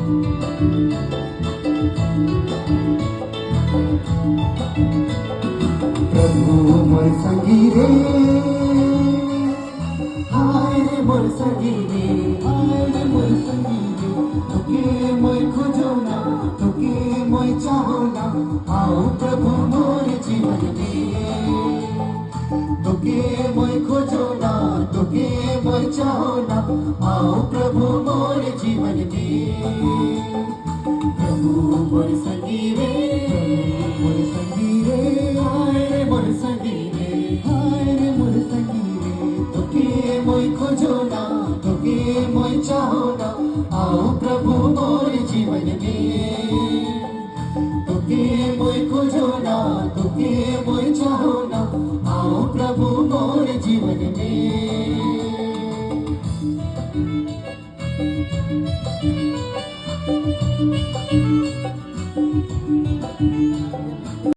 प्रभु मोर संगी रे, हाय रे मोर संगी रे, हाय रे मोर संगी रे, तोके मैं खोजो ना, तोके मैं चाहो ना, आओ प्रभु मोर जीवन में। तोके मैं खोजो ना, तोके मैं चाहो ना, आओ प्रभु मोर जीवन में। प्रभु मोर संगी रे, मोर संगी रे, हाय रे मोर संगी रे, हाय रे मोर संगी रे, तोके मैं खोजो ना, तोके मैं चाहो ना, आओ प्रभु मोर जीवन में। तोके मैं खोजो ना, तोके मैं चाहो ना, आओ प्रभु मोर जीवन में।